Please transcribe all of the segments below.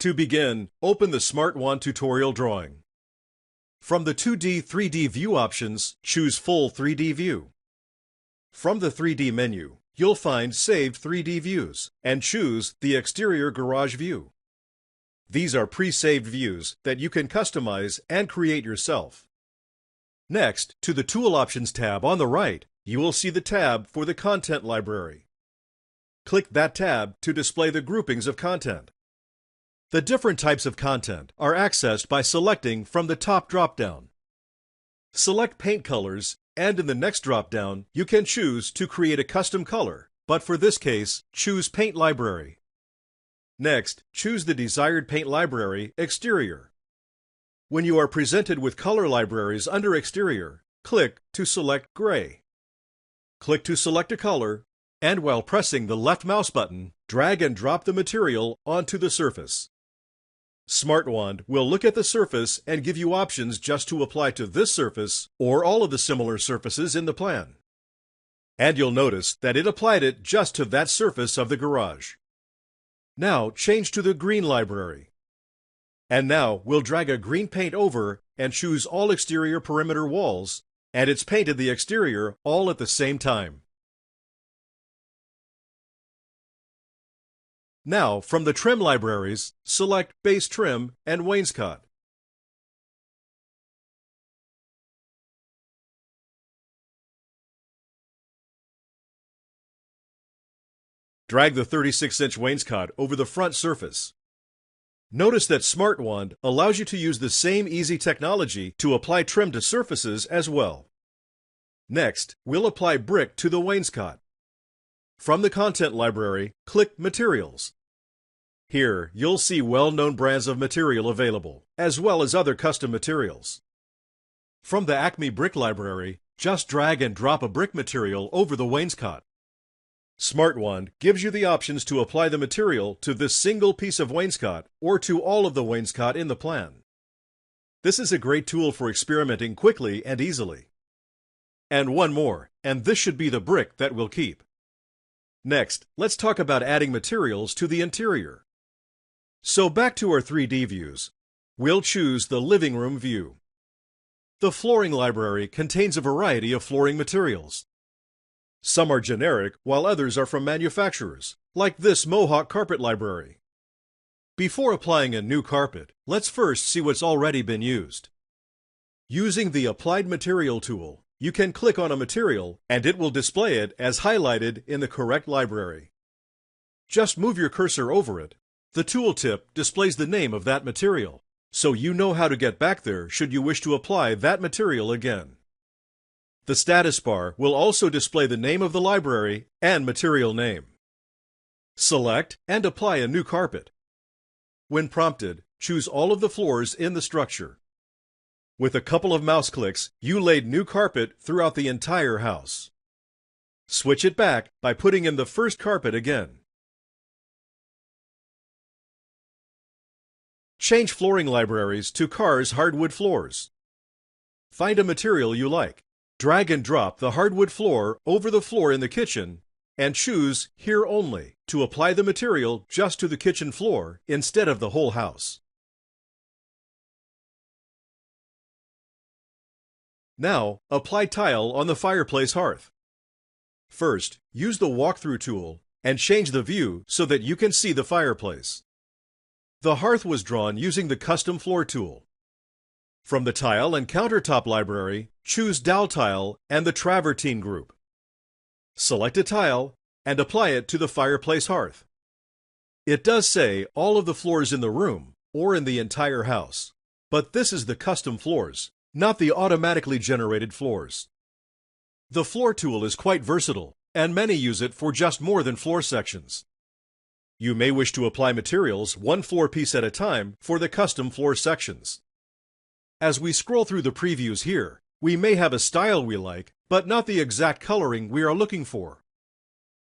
To begin, open the Smartwand tutorial drawing. From the 2D, 3D view options, choose Full 3D View. From the 3D menu, you'll find Saved 3D Views and choose the Exterior Garage View. These are pre-saved views that you can customize and create yourself. Next, to the Tool Options tab on the right, you will see the tab for the Content Library. Click that tab to display the groupings of content. The different types of content are accessed by selecting from the top drop-down. Select paint colors, and in the next drop-down, you can choose to create a custom color, but for this case, choose Paint Library. Next, choose the desired paint library, Exterior. When you are presented with color libraries under Exterior, click to select Gray. Click to select a color, and while pressing the left mouse button, drag and drop the material onto the surface. Smartwand will look at the surface and give you options just to apply to this surface or all of the similar surfaces in the plan. And you'll notice that it applied it just to that surface of the garage. Now change to the green library. And now we'll drag a green paint over and choose all exterior perimeter walls, and it's painted the exterior all at the same time. Now, from the Trim libraries, select Base Trim and Wainscott. Drag the 36-inch wainscot over the front surface. Notice that Smartwand allows you to use the same easy technology to apply trim to surfaces as well. Next, we'll apply brick to the wainscot. From the Content Library, click Materials. Here, you'll see well-known brands of material available, as well as other custom materials. From the Acme Brick Library, just drag and drop a brick material over the wainscot. Smartwand gives you the options to apply the material to this single piece of wainscot or to all of the wainscot in the plan. This is a great tool for experimenting quickly and easily. And one more, and this should be the brick that we'll keep. Next, let's talk about adding materials to the interior. So back to our 3D views. We'll choose the living room view. The flooring library contains a variety of flooring materials. Some are generic, while others are from manufacturers, like this Mohawk carpet library. Before applying a new carpet, let's first see what's already been used. Using the Applied Material tool, you can click on a material and it will display it as highlighted in the correct library. Just move your cursor over it. The tooltip displays the name of that material, so you know how to get back there should you wish to apply that material again. The status bar will also display the name of the library and material name. Select and apply a new carpet. When prompted, choose all of the floors in the structure. With a couple of mouse clicks, you laid new carpet throughout the entire house. Switch it back by putting in the first carpet again. Change flooring libraries to Carr's hardwood floors. Find a material you like. Drag and drop the hardwood floor over the floor in the kitchen and choose Here Only to apply the material just to the kitchen floor instead of the whole house. Now, apply tile on the fireplace hearth. First, use the walkthrough tool and change the view so that you can see the fireplace. The hearth was drawn using the Custom Floor tool. From the Tile and Countertop library, choose Dowel Tile and the Travertine group. Select a tile and apply it to the fireplace hearth. It does say all of the floors in the room or in the entire house, but this is the custom floors, not the automatically generated floors. The floor tool is quite versatile, and many use it for just more than floor sections. You may wish to apply materials one floor piece at a time for the custom floor sections. As we scroll through the previews here, we may have a style we like, but not the exact coloring we are looking for.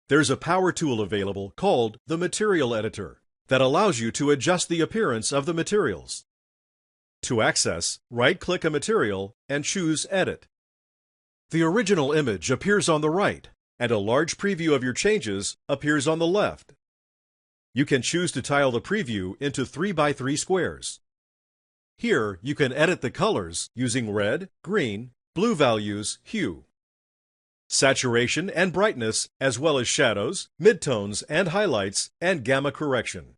There's a power tool available called the Material Editor that allows you to adjust the appearance of the materials. To access, right-click a material and choose Edit. The original image appears on the right, and a large preview of your changes appears on the left. You can choose to tile the preview into 3 by 3 squares. Here, you can edit the colors using red, green, blue values, hue, saturation and brightness, as well as shadows, midtones and highlights, and gamma correction.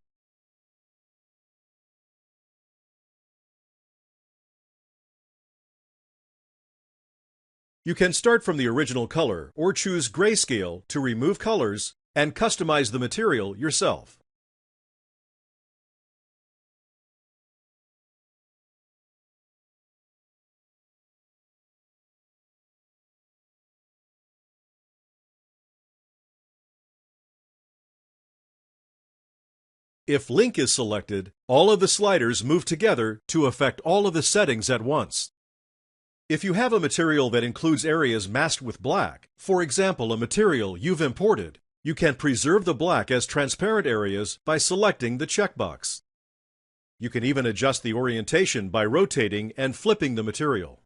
You can start from the original color or choose grayscale to remove colors and customize the material yourself. If Link is selected, all of the sliders move together to affect all of the settings at once. If you have a material that includes areas masked with black, for example a material you've imported, you can preserve the black as transparent areas by selecting the checkbox. You can even adjust the orientation by rotating and flipping the material.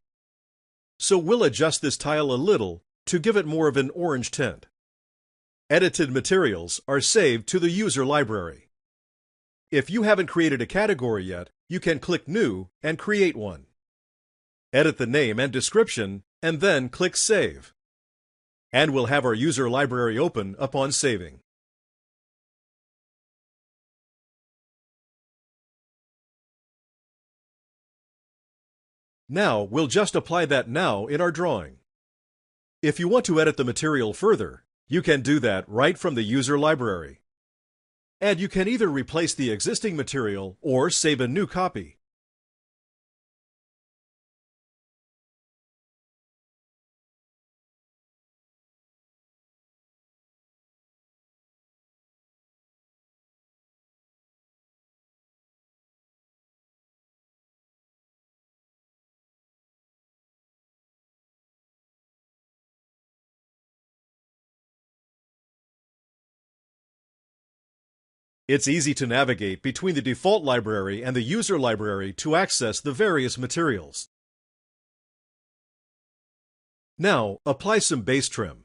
So we'll adjust this tile a little to give it more of an orange tint. Edited materials are saved to the user library. If you haven't created a category yet, you can click New and create one. Edit the name and description, and then click Save. And we'll have our user library open upon saving. Now, we'll just apply that now in our drawing. If you want to edit the material further, you can do that right from the user library. And you can either replace the existing material or save a new copy. It's easy to navigate between the default library and the user library to access the various materials. Now, apply some base trim.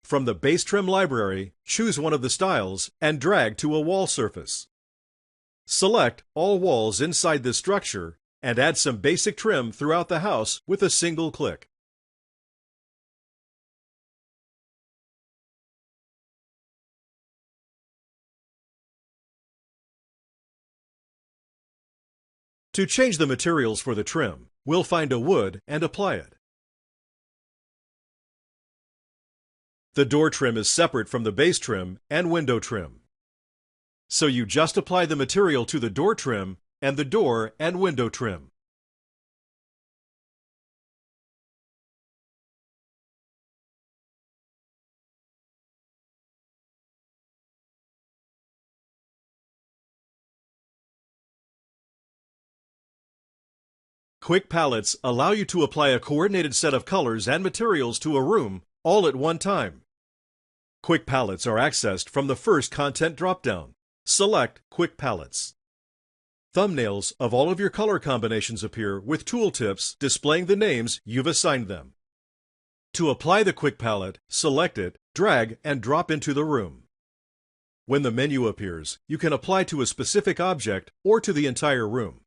From the base trim library, choose one of the styles and drag to a wall surface. Select all walls inside this structure and add some basic trim throughout the house with a single click. To change the materials for the trim, we'll find a wood and apply it. The door trim is separate from the base trim and window trim. So you just apply the material to the door trim and the door and window trim. Quick palettes allow you to apply a coordinated set of colors and materials to a room all at one time. Quick palettes are accessed from the first content dropdown. Select Quick Palettes. Thumbnails of all of your color combinations appear with tooltips displaying the names you've assigned them. To apply the quick palette, select it, drag, and drop into the room. When the menu appears, you can apply to a specific object or to the entire room.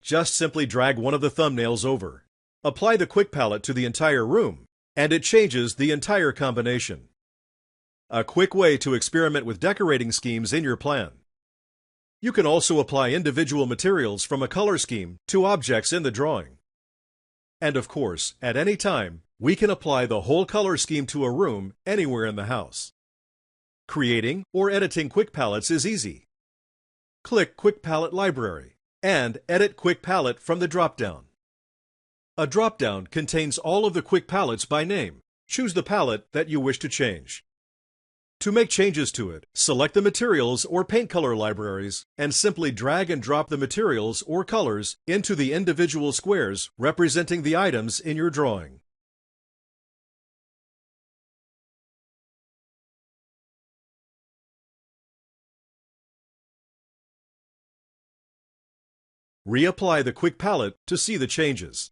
Just simply drag one of the thumbnails over. Apply the quick palette to the entire room, and it changes the entire combination. A quick way to experiment with decorating schemes in your plan. You can also apply individual materials from a color scheme to objects in the drawing. And of course, at any time, we can apply the whole color scheme to a room anywhere in the house. Creating or editing quick palettes is easy. Click Quick Palette Library and edit Quick Palette from the drop-down. A drop-down contains all of the quick palettes by name. Choose the palette that you wish to change. To make changes to it, select the materials or paint color libraries and simply drag and drop the materials or colors into the individual squares representing the items in your drawing. Reapply the quick palette to see the changes.